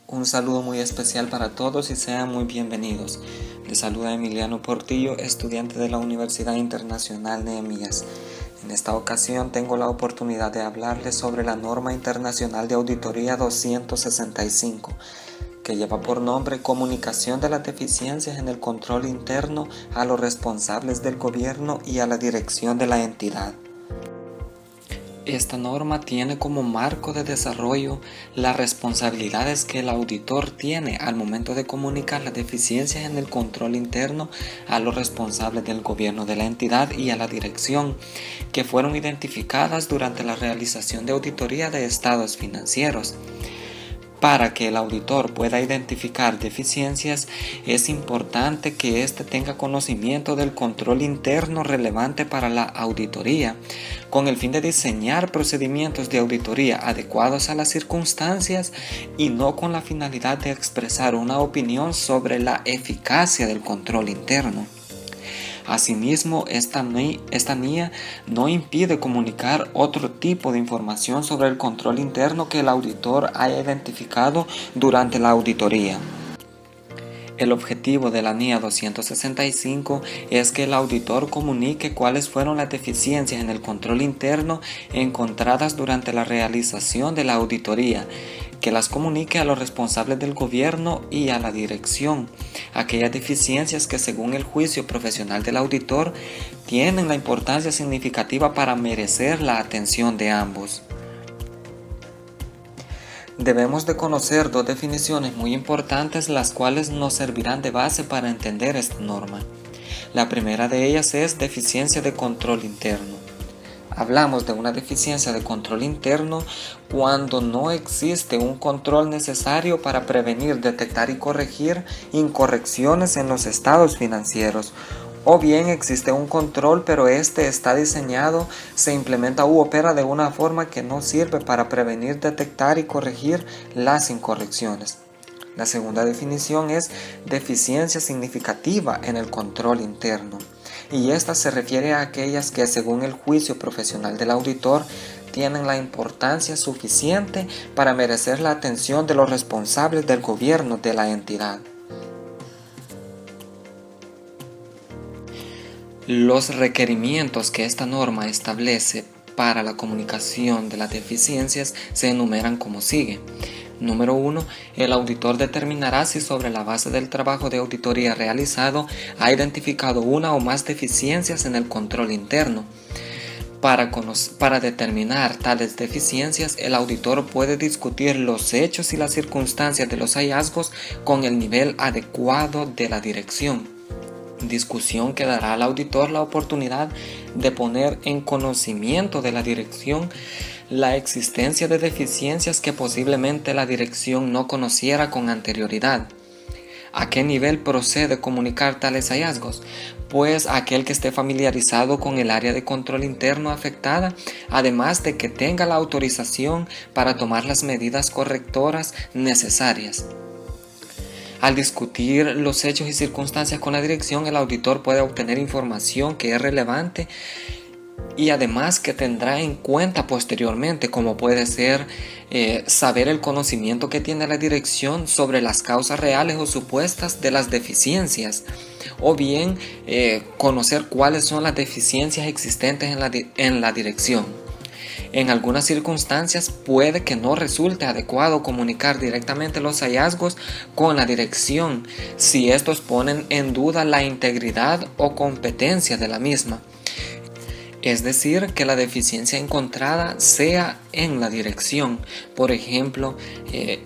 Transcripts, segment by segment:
Un saludo muy especial para todos y sean muy bienvenidos. Les saluda Emiliano Portillo, estudiante de la Universidad Internacional Nehemías. En esta ocasión tengo la oportunidad de hablarles sobre la norma internacional de auditoría 265, que lleva por nombre Comunicación de las deficiencias en el control interno a los responsables del gobierno y a la dirección de la entidad. Esta norma tiene como marco de desarrollo las responsabilidades que el auditor tiene al momento de comunicar las deficiencias en el control interno a los responsables del gobierno de la entidad y a la dirección, que fueron identificadas durante la realización de auditoría de estados financieros. Para que el auditor pueda identificar deficiencias, es importante que éste tenga conocimiento del control interno relevante para la auditoría, con el fin de diseñar procedimientos de auditoría adecuados a las circunstancias y no con la finalidad de expresar una opinión sobre la eficacia del control interno. Asimismo, esta NIA no impide comunicar otro tipo de información sobre el control interno que el auditor haya identificado durante la auditoría. El objetivo de la NIA 265 es que el auditor comunique cuáles fueron las deficiencias en el control interno encontradas durante la realización de la auditoría, que las comunique a los responsables del gobierno y a la dirección, aquellas deficiencias que según el juicio profesional del auditor tienen la importancia significativa para merecer la atención de ambos. Debemos de conocer dos definiciones muy importantes, las cuales nos servirán de base para entender esta norma. La primera de ellas es deficiencia de control interno. Hablamos de una deficiencia de control interno cuando no existe un control necesario para prevenir, detectar y corregir incorrecciones en los estados financieros. O bien existe un control, pero este está diseñado, se implementa u opera de una forma que no sirve para prevenir, detectar y corregir las incorrecciones. La segunda definición es deficiencia significativa en el control interno, y esta se refiere a aquellas que, según el juicio profesional del auditor, tienen la importancia suficiente para merecer la atención de los responsables del gobierno de la entidad. Los requerimientos que esta norma establece para la comunicación de las deficiencias se enumeran como sigue. Número 1. El auditor determinará si sobre la base del trabajo de auditoría realizado ha identificado una o más deficiencias en el control interno. Para determinar tales deficiencias, el auditor puede discutir los hechos y las circunstancias de los hallazgos con el nivel adecuado de la dirección. Discusión que dará al auditor la oportunidad de poner en conocimiento de la dirección la existencia de deficiencias que posiblemente la dirección no conociera con anterioridad. ¿A qué nivel procede comunicar tales hallazgos? Pues aquel que esté familiarizado con el área de control interno afectada, además de que tenga la autorización para tomar las medidas correctoras necesarias. Al discutir los hechos y circunstancias con la dirección, el auditor puede obtener información que es relevante y además que tendrá en cuenta posteriormente, como puede ser saber el conocimiento que tiene la dirección sobre las causas reales o supuestas de las deficiencias, o bien conocer cuáles son las deficiencias existentes en la dirección. En algunas circunstancias puede que no resulte adecuado comunicar directamente los hallazgos con la dirección si estos ponen en duda la integridad o competencia de la misma. Es decir, que la deficiencia encontrada sea en la dirección, por ejemplo,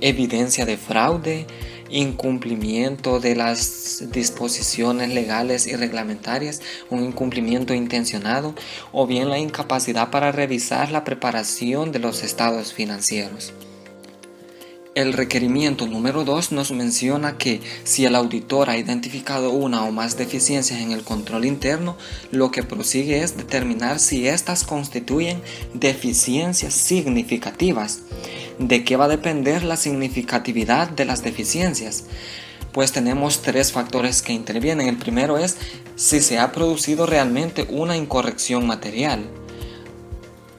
evidencia de fraude, incumplimiento de las disposiciones legales y reglamentarias, un incumplimiento intencionado, o bien la incapacidad para revisar la preparación de los estados financieros. El requerimiento número 2 nos menciona que si el auditor ha identificado una o más deficiencias en el control interno, lo que prosigue es determinar si éstas constituyen deficiencias significativas. ¿De qué va a depender la significatividad de las deficiencias? Pues tenemos tres factores que intervienen. El primero es si se ha producido realmente una incorrección material.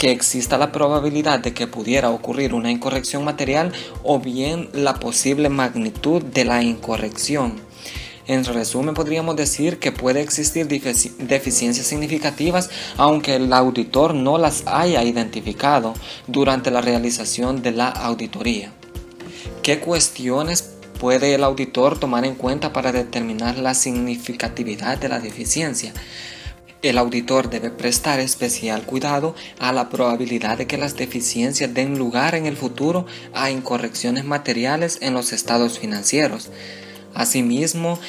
que exista la probabilidad de que pudiera ocurrir una incorrección material o bien la posible magnitud de la incorrección. En resumen, podríamos decir que puede existir deficiencias significativas aunque el auditor no las haya identificado durante la realización de la auditoría. ¿Qué cuestiones puede el auditor tomar en cuenta para determinar la significatividad de la deficiencia? El auditor debe prestar especial cuidado a la probabilidad de que las deficiencias den lugar en el futuro a incorrecciones materiales en los estados financieros. Asimismo,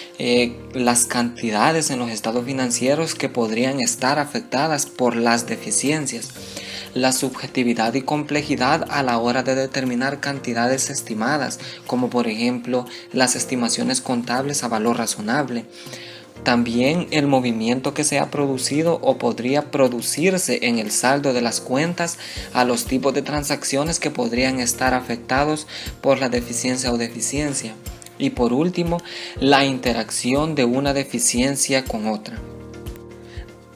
las cantidades en los estados financieros que podrían estar afectadas por las deficiencias, la subjetividad y complejidad a la hora de determinar cantidades estimadas, como por ejemplo las estimaciones contables a valor razonable. También el movimiento que se ha producido o podría producirse en el saldo de las cuentas a los tipos de transacciones que podrían estar afectados por la deficiencia o deficiencia. Y por último, la interacción de una deficiencia con otra.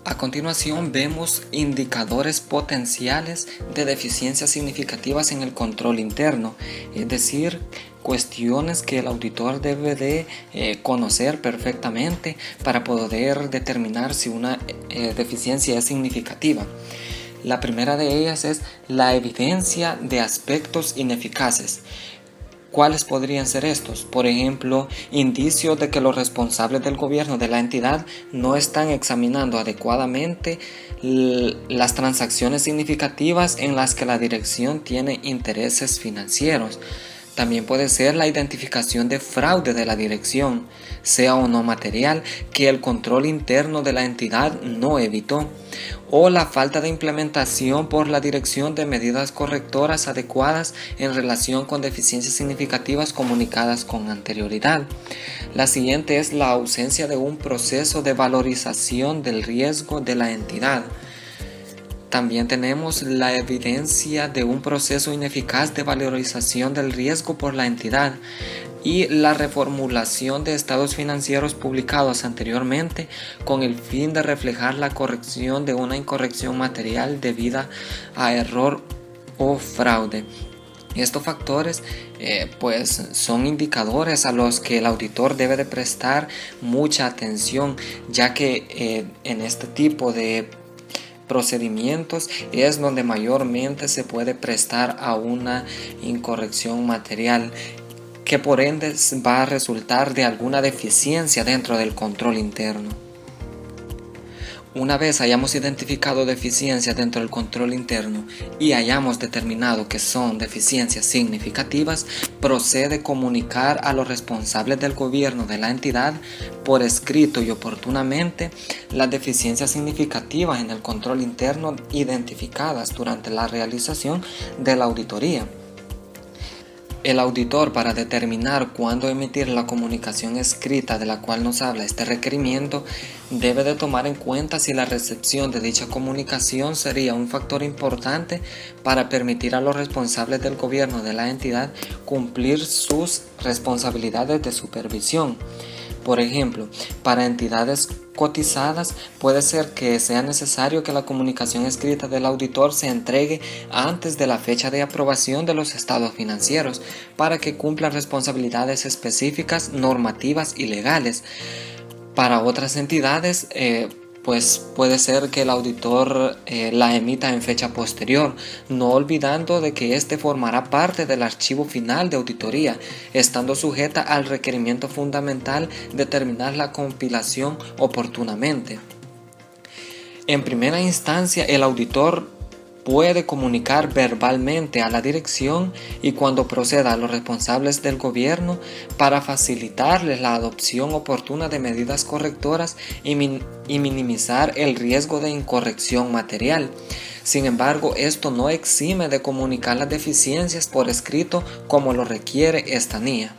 A continuación vemos indicadores potenciales de deficiencias significativas en el control interno, es decir, cuestiones que el auditor debe de conocer perfectamente para poder determinar si una deficiencia es significativa. La primera de ellas es la evidencia de aspectos ineficaces. ¿Cuáles podrían ser estos? Por ejemplo, indicios de que los responsables del gobierno de la entidad no están examinando adecuadamente las transacciones significativas en las que la dirección tiene intereses financieros. También puede ser la identificación de fraude de la dirección, sea o no material, que el control interno de la entidad no evitó, o la falta de implementación por la dirección de medidas correctoras adecuadas en relación con deficiencias significativas comunicadas con anterioridad. La siguiente es la ausencia de un proceso de valorización del riesgo de la entidad. También tenemos la evidencia de un proceso ineficaz de valorización del riesgo por la entidad y la reformulación de estados financieros publicados anteriormente con el fin de reflejar la corrección de una incorrección material debida a error o fraude. Estos factores son indicadores a los que el auditor debe de prestar mucha atención, ya que en este tipo de procedimientos es donde mayormente se puede prestar a una incorrección material que por ende va a resultar de alguna deficiencia dentro del control interno. Una vez hayamos identificado deficiencias dentro del control interno y hayamos determinado que son deficiencias significativas, procede comunicar a los responsables del gobierno de la entidad por escrito y oportunamente las deficiencias significativas en el control interno identificadas durante la realización de la auditoría. El auditor, para determinar cuándo emitir la comunicación escrita de la cual nos habla este requerimiento, debe de tomar en cuenta si la recepción de dicha comunicación sería un factor importante para permitir a los responsables del gobierno de la entidad cumplir sus responsabilidades de supervisión. Por ejemplo, para entidades cotizadas puede ser que sea necesario que la comunicación escrita del auditor se entregue antes de la fecha de aprobación de los estados financieros para que cumplan responsabilidades específicas, normativas y legales. Para otras entidades, puede ser que el auditor la emita en fecha posterior, no olvidando de que éste formará parte del archivo final de auditoría, estando sujeta al requerimiento fundamental de terminar la compilación oportunamente. En primera instancia, el auditor puede comunicar verbalmente a la dirección y cuando proceda a los responsables del gobierno para facilitarles la adopción oportuna de medidas correctoras y minimizar el riesgo de incorrección material. Sin embargo, esto no exime de comunicar las deficiencias por escrito como lo requiere esta NIA.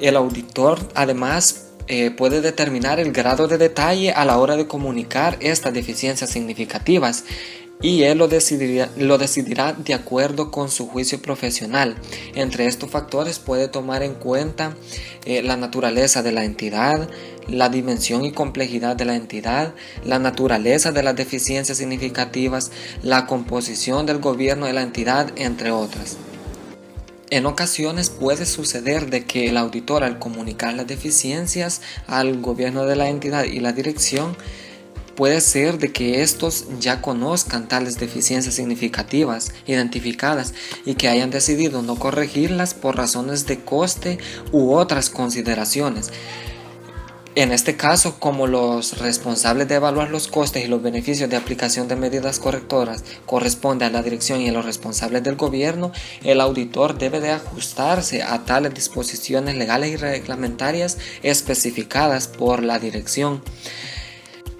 El auditor además puede determinar el grado de detalle a la hora de comunicar estas deficiencias significativas y él lo decidirá de acuerdo con su juicio profesional. Entre estos factores puede tomar en cuenta la naturaleza de la entidad, la dimensión y complejidad de la entidad, la naturaleza de las deficiencias significativas, la composición del gobierno de la entidad, entre otras. En ocasiones puede suceder de que el auditor, al comunicar las deficiencias al gobierno de la entidad y la dirección, puede ser de que estos ya conozcan tales deficiencias significativas identificadas y que hayan decidido no corregirlas por razones de coste u otras consideraciones. En este caso, como los responsables de evaluar los costes y los beneficios de aplicación de medidas correctoras corresponde a la dirección y a los responsables del gobierno, el auditor debe de ajustarse a tales disposiciones legales y reglamentarias especificadas por la dirección,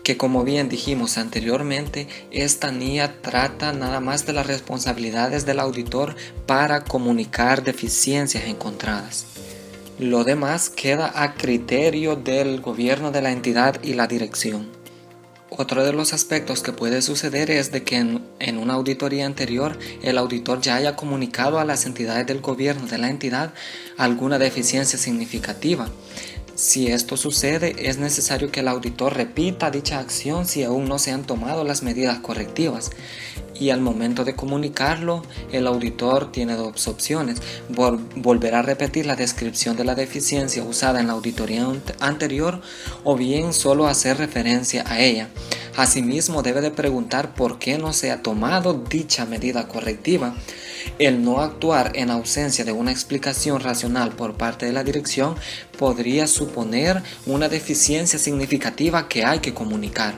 que como bien dijimos anteriormente, esta NIA trata nada más de las responsabilidades del auditor para comunicar deficiencias encontradas. Lo demás queda a criterio del gobierno de la entidad y la dirección. Otro de los aspectos que puede suceder es de que en una auditoría anterior el auditor ya haya comunicado a las entidades del gobierno de la entidad alguna deficiencia significativa. Si esto sucede, es necesario que el auditor repita dicha acción si aún no se han tomado las medidas correctivas. Y al momento de comunicarlo, el auditor tiene dos opciones: volver a repetir la descripción de la deficiencia usada en la auditoría anterior o bien solo hacer referencia a ella. Asimismo, debe de preguntar por qué no se ha tomado dicha medida correctiva. El no actuar en ausencia de una explicación racional por parte de la dirección podría suponer una deficiencia significativa que hay que comunicar.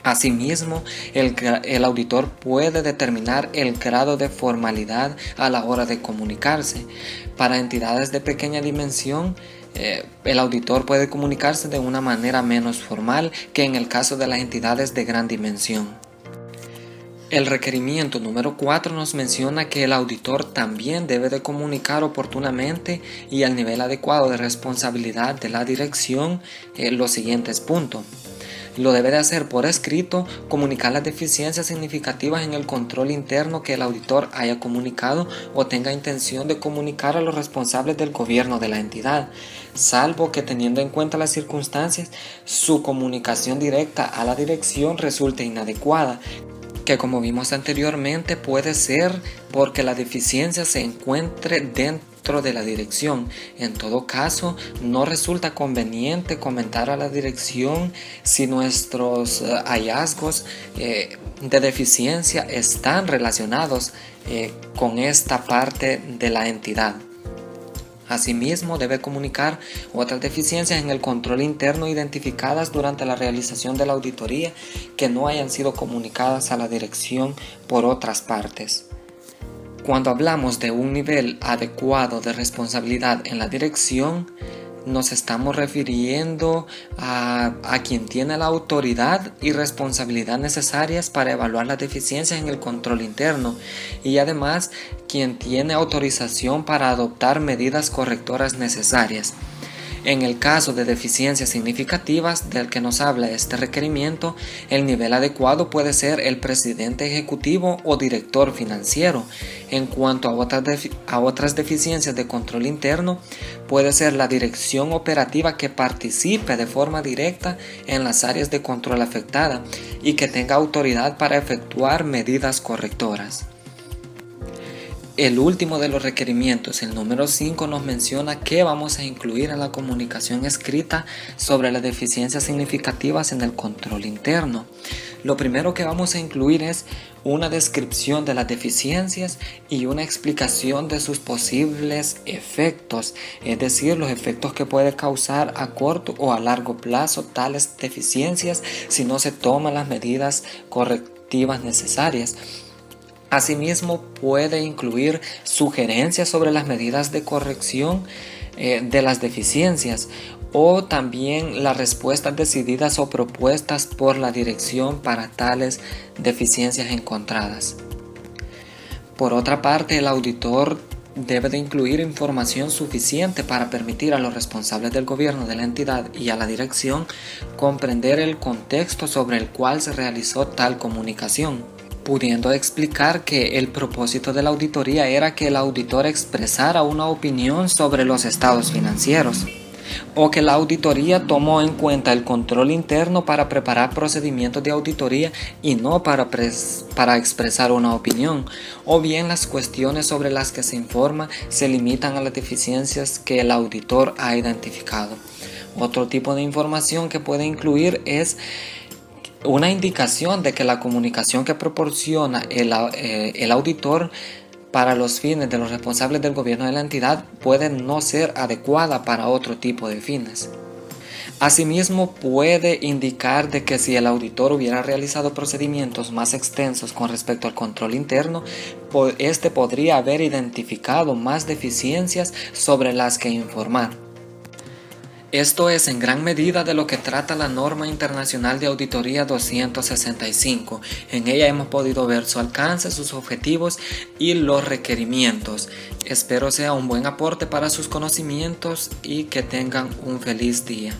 Asimismo, el auditor puede determinar el grado de formalidad a la hora de comunicarse. Para entidades de pequeña dimensión, el auditor puede comunicarse de una manera menos formal que en el caso de las entidades de gran dimensión. El requerimiento número 4 nos menciona que el auditor también debe de comunicar oportunamente y al nivel adecuado de responsabilidad de la dirección los siguientes puntos. Lo debe de hacer por escrito, comunicar las deficiencias significativas en el control interno que el auditor haya comunicado o tenga intención de comunicar a los responsables del gobierno de la entidad, salvo que, teniendo en cuenta las circunstancias, su comunicación directa a la dirección resulte inadecuada, que como vimos anteriormente puede ser porque la deficiencia se encuentre dentro de la dirección. En todo caso, no resulta conveniente comentar a la dirección si nuestros hallazgos de deficiencia están relacionados con esta parte de la entidad. Asimismo, debe comunicar otras deficiencias en el control interno identificadas durante la realización de la auditoría que no hayan sido comunicadas a la dirección por otras partes. Cuando hablamos de un nivel adecuado de responsabilidad en la dirección, nos estamos refiriendo a quien tiene la autoridad y responsabilidad necesarias para evaluar las deficiencias en el control interno y además quien tiene autorización para adoptar medidas correctoras necesarias. En el caso de deficiencias significativas del que nos habla este requerimiento, el nivel adecuado puede ser el presidente ejecutivo o director financiero. En cuanto a otras deficiencias de control interno, puede ser la dirección operativa que participe de forma directa en las áreas de control afectada y que tenga autoridad para efectuar medidas correctoras. El último de los requerimientos, el número 5, nos menciona qué vamos a incluir en la comunicación escrita sobre las deficiencias significativas en el control interno. Lo primero que vamos a incluir es una descripción de las deficiencias y una explicación de sus posibles efectos, es decir, los efectos que puede causar a corto o a largo plazo tales deficiencias si no se toman las medidas correctivas necesarias. Asimismo, puede incluir sugerencias sobre las medidas de corrección de las deficiencias o también las respuestas decididas o propuestas por la dirección para tales deficiencias encontradas. Por otra parte, el auditor debe de incluir información suficiente para permitir a los responsables del gobierno de la entidad y a la dirección comprender el contexto sobre el cual se realizó tal comunicación, pudiendo explicar que el propósito de la auditoría era que el auditor expresara una opinión sobre los estados financieros. o que la auditoría tomó en cuenta el control interno para preparar procedimientos de auditoría y no para expresar una opinión, o bien las cuestiones sobre las que se informa se limitan a las deficiencias que el auditor ha identificado. Otro tipo de información que puede incluir es una indicación de que la comunicación que proporciona el auditor para los fines de los responsables del gobierno de la entidad puede no ser adecuada para otro tipo de fines. Asimismo, puede indicar de que si el auditor hubiera realizado procedimientos más extensos con respecto al control interno, este podría haber identificado más deficiencias sobre las que informar. Esto es en gran medida de lo que trata la norma internacional de auditoría 265. En ella hemos podido ver su alcance, sus objetivos y los requerimientos. Espero sea un buen aporte para sus conocimientos y que tengan un feliz día.